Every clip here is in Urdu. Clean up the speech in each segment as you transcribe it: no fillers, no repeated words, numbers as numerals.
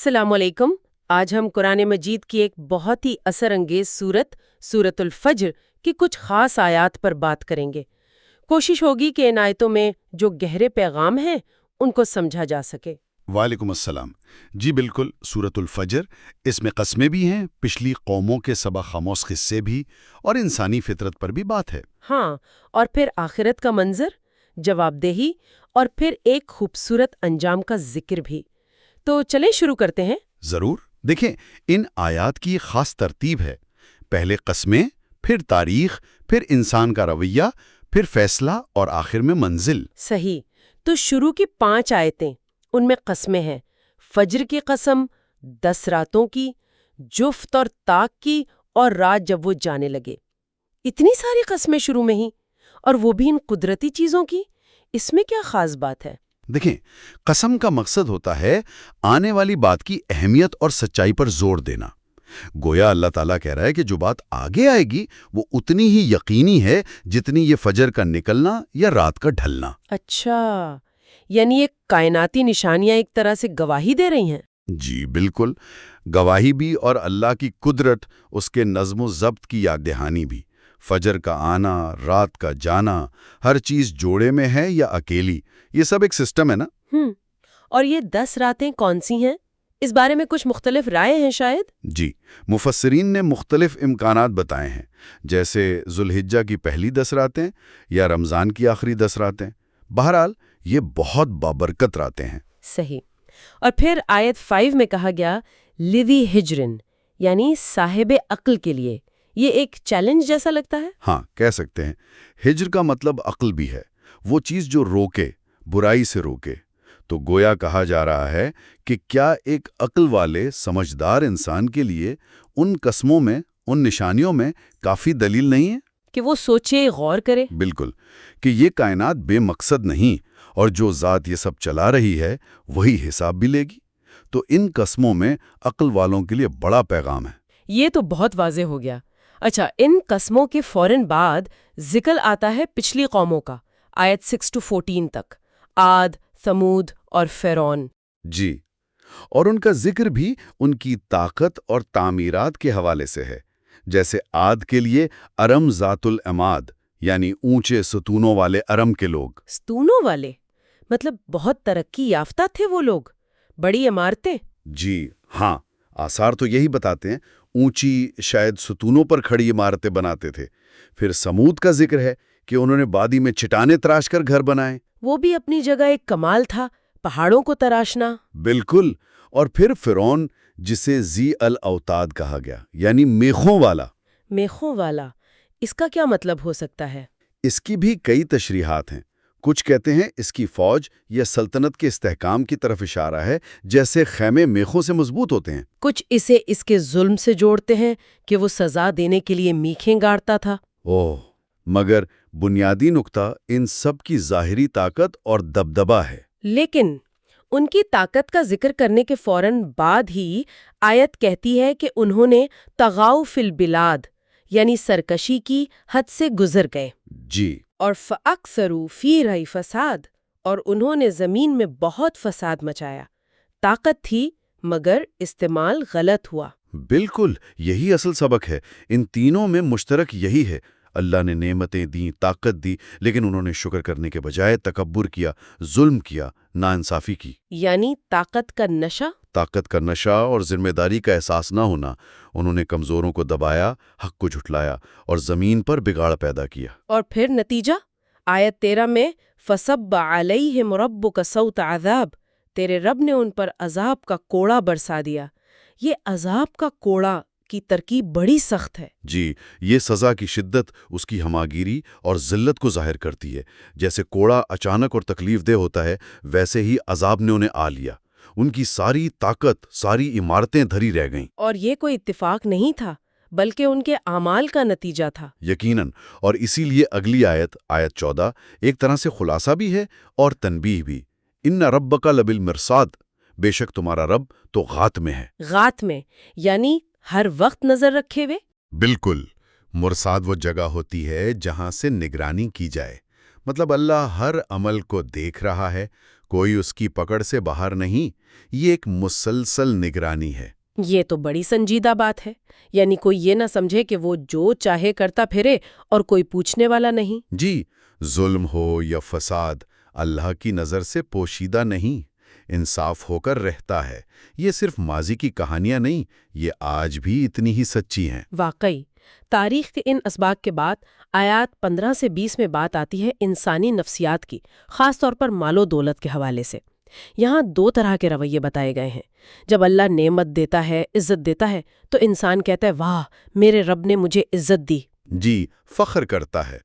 السلام علیکم۔ آج ہم قرآن مجید کی ایک بہت ہی اثر انگیز سورت الفجر کی کچھ خاص آیات پر بات کریں گے۔ کوشش ہوگی کہ ان آیتوں میں جو گہرے پیغام ہیں ان کو سمجھا جا سکے۔ وعلیکم السلام۔ جی بالکل، سورت الفجر، اس میں قسمیں بھی ہیں، پچھلی قوموں کے سبق خاموش قصے بھی، اور انسانی فطرت پر بھی بات ہے۔ ہاں، اور پھر آخرت کا منظر، جواب دہی، اور پھر ایک خوبصورت انجام کا ذکر بھی۔ تو چلیں شروع کرتے ہیں۔ ضرور۔ دیکھیں، ان آیات کی خاص ترتیب ہے، پہلے قسمیں، پھر تاریخ، پھر انسان کا رویہ، پھر فیصلہ، اور آخر میں منزل۔ صحیح۔ تو شروع کی 5 آیتیں، ان میں قسمیں ہیں۔ فجر کی قسم، 10 راتوں کی، جفت اور طاق کی، اور رات جب وہ جانے لگے۔ اتنی ساری قسمیں شروع میں ہی، اور وہ بھی ان قدرتی چیزوں کی۔ اس میں کیا خاص بات ہے؟ دیکھیں، قسم کا مقصد ہوتا ہے آنے والی بات کی اہمیت اور سچائی پر زور دینا۔ گویا اللہ تعالیٰ کہہ رہا ہے کہ جو بات آگے آئے گی وہ اتنی ہی یقینی ہے جتنی یہ فجر کا نکلنا یا رات کا ڈھلنا۔ اچھا، یعنی یہ کائناتی نشانیاں ایک طرح سے گواہی دے رہی ہیں۔ جی بالکل، گواہی بھی اور اللہ کی قدرت، اس کے نظم و ضبط کی یاد دہانی بھی۔ فجر کا آنا، رات کا جانا، ہر چیز جوڑے میں ہے یا اکیلی، یہ سب ایک سسٹم ہے نا۔ اور یہ 10 راتیں کون سی ہیں؟ اس بارے میں کچھ مختلف رائے ہیں شاید؟ جی، مفسرین نے مختلف امکانات بتائے ہیں، جیسے ذوالحجہ کی پہلی 10 راتیں یا رمضان کی آخری 10 راتیں۔ بہرحال یہ بہت بابرکت راتیں ہیں۔ صحیح۔ اور پھر آیت 5 میں کہا گیا لذی ہجرن، یعنی صاحب عقل کے لیے۔ یہ ایک چیلنج جیسا لگتا ہے۔ ہاں، کہہ سکتے ہیں۔ ہجر کا مطلب عقل بھی ہے، وہ چیز جو روکے، برائی سے روکے۔ تو گویا کہا جا رہا ہے کہ کیا ایک عقل والے سمجھدار انسان کے لیے ان قسموں میں، ان نشانیوں میں کافی دلیل نہیں ہے کہ وہ سوچے، غور کرے؟ بالکل، کہ یہ کائنات بے مقصد نہیں، اور جو ذات یہ سب چلا رہی ہے وہی حساب بھی لے گی۔ تو ان قسموں میں عقل والوں کے لیے بڑا پیغام ہے۔ یہ تو بہت واضح ہو گیا۔ اچھا، ان قسموں کے فوراً بعد ذکر آتا ہے پچھلی قوموں کا، آیت 6 to 14 تک، عاد، ثمود اور فرعون۔ جی، اور ان کا ذکر بھی ان کی طاقت اور تعمیرات کے حوالے سے ہے، جیسے عاد کے لیے ارم ذات العماد، یعنی اونچے ستونوں والے ارم کے لوگ۔ ستونوں والے مطلب بہت ترقی یافتہ تھے وہ لوگ، بڑی عمارتیں۔ جی ہاں، آثار تو یہی بتاتے ہیں، اونچی شاید ستونوں پر کھڑی عمارتیں بناتے تھے۔ پھر سمود کا ذکر ہے کہ انہوں نے وادی میں چٹانیں تراش کر گھر بنائے۔ وہ بھی اپنی جگہ ایک کمال تھا، پہاڑوں کو تراشنا۔ بالکل۔ اور پھر فرعون، جسے ذی الاوتاد کہا گیا، یعنی میخوں والا۔ میخوں والا، اس کا کیا مطلب ہو سکتا ہے؟ اس کی بھی کئی تشریحات ہیں۔ کچھ کہتے ہیں اس کی فوج یا سلطنت کے استحکام کی طرف اشارہ ہے، جیسے خیمے میخوں سے مضبوط ہوتے ہیں۔ کچھ اسے اس کے ظلم سے جوڑتے ہیں کہ وہ سزا دینے کے لیے میخیں گاڑتا تھا۔ اوہ، مگر بنیادی نقطہ ان سب کی ظاہری طاقت اور دبدبہ ہے۔ لیکن ان کی طاقت کا ذکر کرنے کے فوراً بعد ہی آیت کہتی ہے کہ انہوں نے طغاؤ فی البلاد، یعنی سرکشی کی، حد سے گزر گئے۔ جی، اور فَأَكْثَرُوا فِيهَا فساد، اور انہوں نے زمین میں بہت فساد مچایا۔ طاقت تھی مگر استعمال غلط ہوا۔ بالکل، یہی اصل سبق ہے۔ ان تینوں میں مشترک یہی ہے، اللہ نے نعمتیں دیں، طاقت دی، لیکن انہوں نے شکر کرنے کے بجائے تکبر کیا، ظلم کیا، ناانصافی کی۔ یعنی طاقت کا نشہ اور ذمہ داری کا احساس نہ ہونا۔ انہوں نے کمزوروں کو دبایا، حق کو جھٹلایا، اور زمین پر بگاڑ پیدا کیا۔ اور پھر نتیجہ آیت 13 میں فَصَبَّ عَلَيْهِمْ رَبُّكَ صَوْتَ عَذَابٍ، تیرے رب نے ان پر عذاب کا کوڑا برسا دیا۔ یہ عذاب کا کوڑا کی ترکیب بڑی سخت ہے۔ جی، یہ سزا کی شدت، اس کی ہماگیری اور ذلت کو ظاہر کرتی ہے۔ جیسے کوڑا اچانک اور تکلیف دہ ہوتا ہے، ویسے ہی عذاب نے انہیں آ لیا۔ ان کی ساری طاقت، ساری عمارتیں دھری رہ گئیں۔ اور یہ کوئی اتفاق نہیں تھا، بلکہ ان کے اعمال کا نتیجہ تھا۔ یقیناً، اور اسی لیے اگلی آیت 14 ایک طرح سے خلاصہ بھی ہے اور تنبیہ بھی۔ ان ربک لبالمرصاد، بے شک تمہارا رب تو غات میں ہے۔ غات میں یعنی ہر وقت نظر رکھے ہوئے۔ بالکل، مرصاد وہ جگہ ہوتی ہے جہاں سے نگرانی کی جائے، مطلب اللہ ہر عمل کو دیکھ رہا ہے، کوئی اس کی پکڑ سے باہر نہیں، یہ ایک مسلسل نگرانی ہے۔ یہ تو بڑی سنجیدہ بات ہے، یعنی کوئی یہ نہ سمجھے کہ وہ جو چاہے کرتا پھرے اور کوئی پوچھنے والا نہیں۔ جی، ظلم ہو یا فساد اللہ کی نظر سے پوشیدہ نہیں، انصاف ہو کر رہتا ہے۔ یہ صرف ماضی کی کہانیاں نہیں، یہ آج بھی اتنی ہی سچی ہیں۔ واقعی تاریخ کے ان اسباق کے بعد آیات 15 سے 20 میں بات آتی ہے انسانی نفسیات کی، خاص طور پر مال و دولت کے حوالے سے۔ یہاں دو طرح کے رویے بتائے گئے ہیں۔ جب اللہ نعمت دیتا ہے، عزت دیتا ہے، تو انسان کہتا ہے واہ میرے رب نے مجھے عزت دی، جی، فخر کرتا ہے۔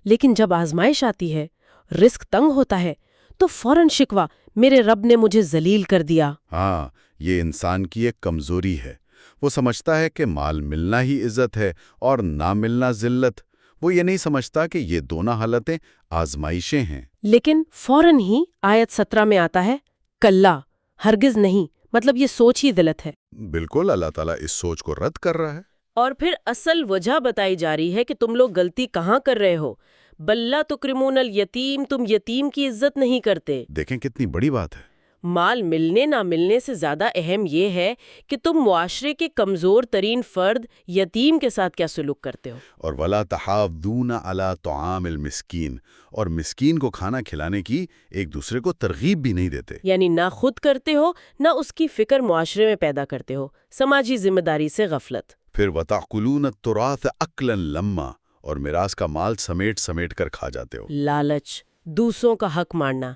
لیکن جب آزمائش آتی ہے، رزق تنگ ہوتا ہے، تو فوراً شکوہ میرے رب نے مجھے ذلیل کر دیا۔ ہاں، یہ انسان کی ایک کمزوری ہے۔ وہ سمجھتا ہے کہ مال ملنا ہی عزت ہے اور نہ ملنا ذلت۔ وہ یہ نہیں سمجھتا کہ یہ دونوں حالتیں آزمائشیں ہیں۔ لیکن فوراً ہی آیت 17 میں آتا ہے کلا، ہرگز نہیں، مطلب یہ سوچ ہی غلط ہے۔ بالکل، اللہ تعالیٰ اس سوچ کو رد کر رہا ہے۔ اور پھر اصل وجہ بتائی جا رہی ہے کہ تم لوگ غلطی کہاں کر رہے ہو، بلّا تکرمون الیتیم، تم یتیم کی عزت نہیں کرتے۔ دیکھیں کتنی بڑی بات ہے۔ مال ملنے نہ ملنے سے زیادہ اہم یہ ہے کہ تم معاشرے کے کمزور ترین فرد یتیم کے ساتھ کیا سلوک کرتے ہو۔ اور وَلَا تَحَاضُّونَ عَلَىٰ طَعَامِ الْمِسْكِينِ، اور مسکین کو کھانا کھلانے کی ایک دوسرے کو ترغیب بھی نہیں دیتے۔ یعنی نہ خود کرتے ہو، نہ اس کی فکر معاشرے میں پیدا کرتے ہو، سماجی ذمہ داری سے غفلت۔ پھر وَتَأْكُلُونَ التُّرَاثَ أَكْلًا لَمًّا، اور میراث کا مال سمیٹ سمیٹ کر کھا جاتے ہو۔ لالچ، دوسروں کا حق مارنا۔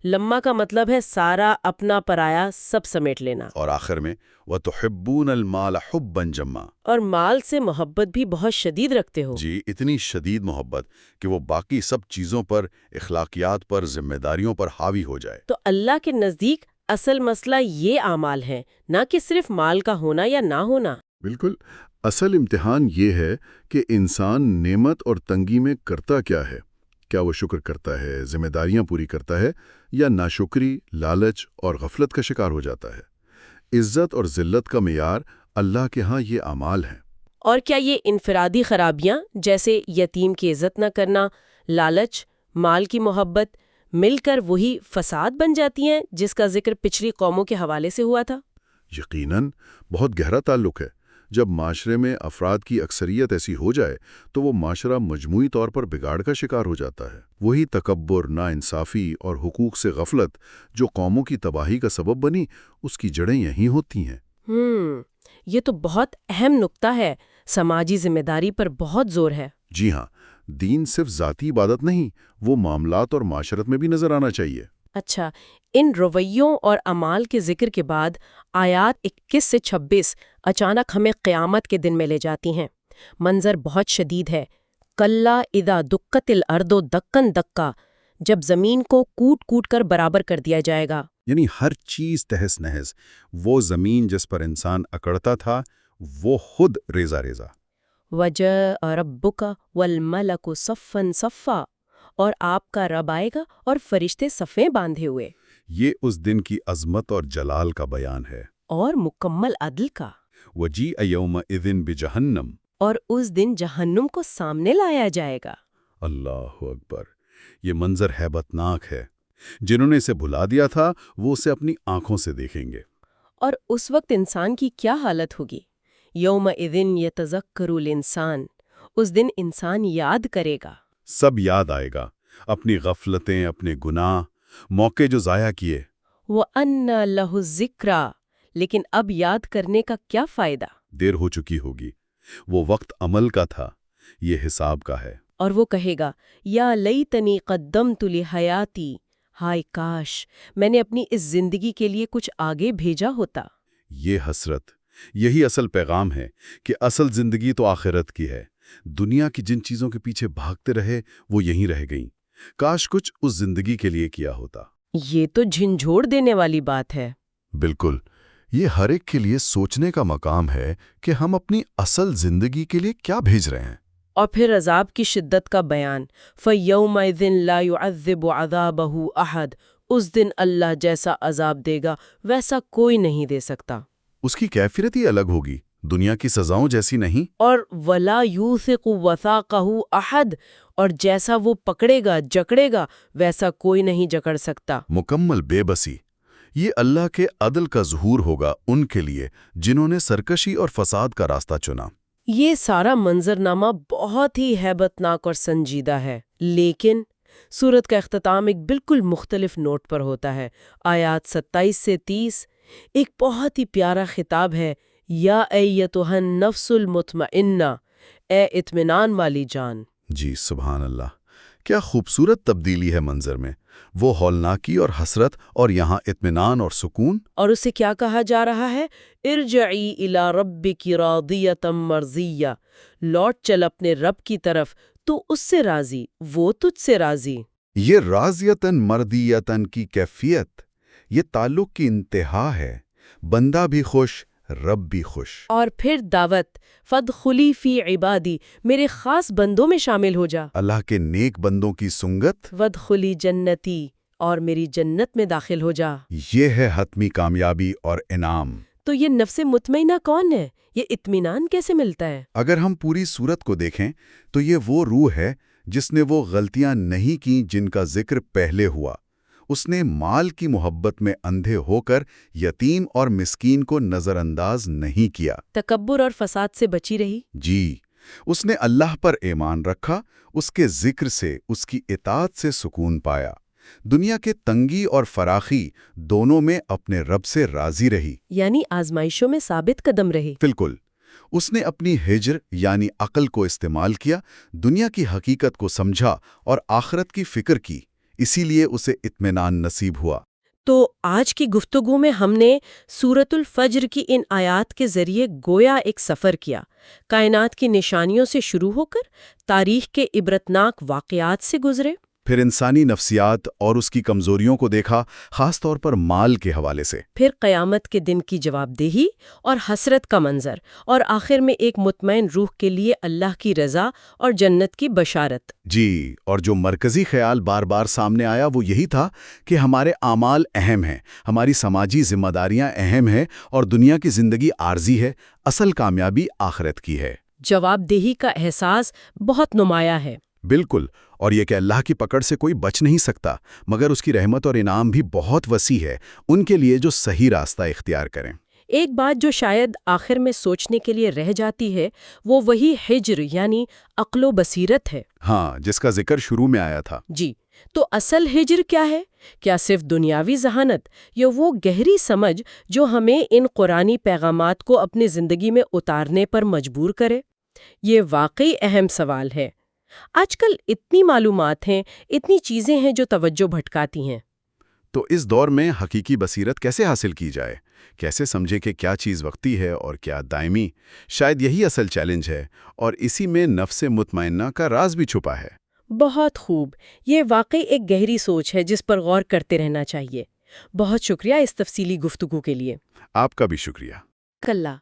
لمّا کا مطلب ہے سارا اپنا پرایا سب سمیٹ لینا۔ اور آخر میں وَتُحِبُّونَ الْمَالَ حُبًّا جَمًّا، اور مال سے محبت بھی بہت شدید رکھتے ہو۔ جی، اتنی شدید محبت کہ وہ باقی سب چیزوں پر، اخلاقیات پر، ذمہ داریوں پر حاوی ہو جائے۔ تو اللہ کے نزدیک اصل مسئلہ یہ اعمال ہے، نہ کہ صرف مال کا ہونا یا نہ ہونا۔ بالکل، اصل امتحان یہ ہے کہ انسان نعمت اور تنگی میں کرتا کیا ہے۔ کیا وہ شکر کرتا ہے، ذمہ داریاں پوری کرتا ہے، یا ناشکری، لالچ اور غفلت کا شکار ہو جاتا ہے؟ عزت اور ذلت کا معیار اللہ کے ہاں یہ اعمال ہیں۔ اور کیا یہ انفرادی خرابیاں جیسے یتیم کی عزت نہ کرنا، لالچ، مال کی محبت مل کر وہی فساد بن جاتی ہیں جس کا ذکر پچھلی قوموں کے حوالے سے ہوا تھا؟ یقیناً بہت گہرا تعلق ہے۔ جب معاشرے میں افراد کی اکثریت ایسی ہو جائے تو وہ معاشرہ مجموعی طور پر بگاڑ کا شکار ہو جاتا ہے۔ وہی تکبر، ناانصافی اور حقوق سے غفلت جو قوموں کی تباہی کا سبب بنی، اس کی جڑیں یہیں ہوتی ہیں۔ یہ تو بہت اہم نقطہ ہے، سماجی ذمہ داری پر بہت زور ہے۔ جی ہاں، دین صرف ذاتی عبادت نہیں، وہ معاملات اور معاشرت میں بھی نظر آنا چاہیے۔ اچھا، ان رویوں اور اعمال کے ذکر کے بعد آیات 21 سے 26 اچانک ہمیں قیامت کے دن میں لے جاتی ہیں۔ منظر بہت شدید ہے۔ کلا اذا دکت الارض دکن دکا، جب زمین کو کوٹ کوٹ کر برابر کر دیا جائے گا۔ یعنی ہر چیز تہس نہس، وہ زمین جس پر انسان اکڑتا تھا وہ خود ریزہ ریزہ۔ وَجَاءَ رَبُّكَ وَالْمَلَكُ صَفًّا صَفًّا، اور آپ کا رب آئے گا اور فرشتے صفیں باندھے ہوئے۔ یہ اس دن کی عظمت اور جلال کا بیان ہے۔ اور مکمل عدل کا۔ وَجِیءَ یَوْمَئِذٍ بِجَہَنَّمَ، اور اس دن جہنم کو سامنے لایا جائے گا۔ اللہ اکبر، یہ منظر ہیبتناک ہے۔ جنہوں نے اسے بھلا دیا تھا وہ اسے اپنی آنکھوں سے دیکھیں گے۔ اور اس وقت انسان کی کیا حالت ہوگی؟ یومئذ یتذکر الانسان، اس دن انسان یاد کرے گا۔ سب یاد آئے گا، اپنی غفلتیں، اپنے گناہ، موقع جو ضائع کیے۔ وَأَنَّ لَهُ الذِّکْرَىٰ، لیکن اب یاد کرنے کا کیا فائدہ؟ دیر ہو چکی ہوگی۔ وہ وقت عمل کا تھا، یہ حساب کا ہے۔ اور وہ کہے گا یا لیتنی قدمت لحیاتی، ہائے کاش میں نے اپنی اس زندگی کے لیے کچھ آگے بھیجا ہوتا۔ یہ حسرت، یہی اصل پیغام ہے کہ اصل زندگی تو آخرت کی ہے۔ دنیا کی جن چیزوں کے پیچھے بھاگتے رہے وہ یہیں رہ گئیں۔ کاش کچھ اس زندگی کے لیے کیا ہوتا۔ یہ تو جھنجھوڑ دینے والی بات ہے۔ بالکل، یہ ہر ایک کے لیے سوچنے کا مقام ہے کہ ہم اپنی اصل زندگی کے لیے کیا بھیج رہے ہیں۔ اور پھر عذاب کی شدت کا بیان، فَيَوْمَئِذٍ لَا يُعَذِّبُ عَذَابَهُ أَحَدٌ، اس دن اللہ جیسا عذاب دے گا ویسا کوئی نہیں دے سکتا۔ اس کی کیفیت ہی الگ ہوگی، دنیا کی سزاؤں جیسی نہیں۔ اور وَلَا يُوثِقُ وَثَاقَهُ أَحَد، اور جیسا وہ پکڑے گا جکڑے گا ویسا کوئی نہیں جکڑ سکتا۔ مکمل بے بسی۔ یہ اللہ کے عدل کا ظہور ہوگا ان کے لیے جنہوں نے سرکشی اور فساد کا راستہ چنا۔ یہ سارا منظرنامہ بہت ہی ہیبت ناک اور سنجیدہ ہے، لیکن سورت کا اختتام ایک بالکل مختلف نوٹ پر ہوتا ہے۔ آیات 27 سے 30 ایک بہت ہی پیارا خطاب ہے۔ یا ایتھا النفس المطمئنہ، اے اطمینان والی جان۔ جی سبحان اللہ، کیا خوبصورت تبدیلی ہے منظر میں، وہ ہولناکی اور حسرت اور یہاں اطمینان اور سکون۔ اور اسے کیا کہا جا رہا ہے؟ ارجعی الی ربک راضیۃ مرضیہ، لوٹ چل اپنے رب کی طرف تو اس سے راضی، وہ تجھ سے راضی۔ یہ راضیتاً مردیتاً کی کیفیت، یہ تعلق کی انتہا ہے، بندہ بھی خوش، رب بھی خوش۔ اور پھر دعوت، فادخلی فی عبادی، میرے خاص بندوں میں شامل ہو جا۔ اللہ کے نیک بندوں کی سنگت، وادخلی جنتی، اور میری جنت میں داخل ہو جا۔ یہ ہے حتمی کامیابی اور انعام۔ تو یہ نفس مطمئنہ کون ہے؟ یہ اطمینان کیسے ملتا ہے؟ اگر ہم پوری صورت کو دیکھیں تو یہ وہ روح ہے جس نے وہ غلطیاں نہیں کیں جن کا ذکر پہلے ہوا۔ اس نے مال کی محبت میں اندھے ہو کر یتیم اور مسکین کو نظر انداز نہیں کیا۔ تکبر اور فساد سے بچی رہی۔ جی، اس نے اللہ پر ایمان رکھا، اس کے ذکر سے، اس کی اطاعت سے سکون پایا۔ دنیا کے تنگی اور فراخی دونوں میں اپنے رب سے راضی رہی۔ یعنی آزمائشوں میں ثابت قدم رہی۔ بالکل، اس نے اپنی ہجر یعنی عقل کو استعمال کیا، دنیا کی حقیقت کو سمجھا اور آخرت کی فکر کی، اسی لیے اسے اطمینان نصیب ہوا۔ تو آج کی گفتگو میں ہم نے سورۃ الفجر کی ان آیات کے ذریعے گویا ایک سفر کیا، کائنات کی نشانیوں سے شروع ہو کر تاریخ کے عبرتناک واقعات سے گزرے، پھر انسانی نفسیات اور اس کی کمزوریوں کو دیکھا، خاص طور پر مال کے حوالے سے، پھر قیامت کے دن کی جواب دہی اور حسرت کا منظر، اور آخر میں ایک مطمئن روح کے لیے اللہ کی رضا اور جنت کی بشارت۔ جی، اور جو مرکزی خیال بار بار سامنے آیا وہ یہی تھا کہ ہمارے اعمال اہم ہیں، ہماری سماجی ذمہ داریاں اہم ہیں، اور دنیا کی زندگی عارضی ہے، اصل کامیابی آخرت کی ہے۔ جواب دہی کا احساس بہت نمایاں ہے۔ بالکل، اور یہ کہ اللہ کی پکڑ سے کوئی بچ نہیں سکتا، مگر اس کی رحمت اور انعام بھی بہت وسیع ہے ان کے لیے جو صحیح راستہ اختیار کریں۔ ایک بات جو شاید آخر میں سوچنے کے لیے رہ جاتی ہے، وہ وہی ہجر یعنی عقل و بصیرت ہے۔ ہاں، جس کا ذکر شروع میں آیا تھا۔ جی، تو اصل ہجر کیا ہے؟ کیا صرف دنیاوی ذہانت، یا وہ گہری سمجھ جو ہمیں ان قرآنی پیغامات کو اپنی زندگی میں اتارنے پر مجبور کرے؟ یہ واقعی اہم سوال ہے۔ آج کل اتنی معلومات ہیں، اتنی چیزیں ہیں جو توجہ بھٹکاتی ہیں۔ تو اس دور میں حقیقی بصیرت کیسے حاصل کی جائے؟ کیسے سمجھے کہ کیا چیز وقتی ہے اور کیا دائمی؟ شاید یہی اصل چیلنج ہے، اور اسی میں نفس مطمئنہ کا راز بھی چھپا ہے۔ بہت خوب، یہ واقعی ایک گہری سوچ ہے جس پر غور کرتے رہنا چاہیے۔ بہت شکریہ اس تفصیلی گفتگو کے لیے۔ آپ کا بھی شکریہ۔ کلّا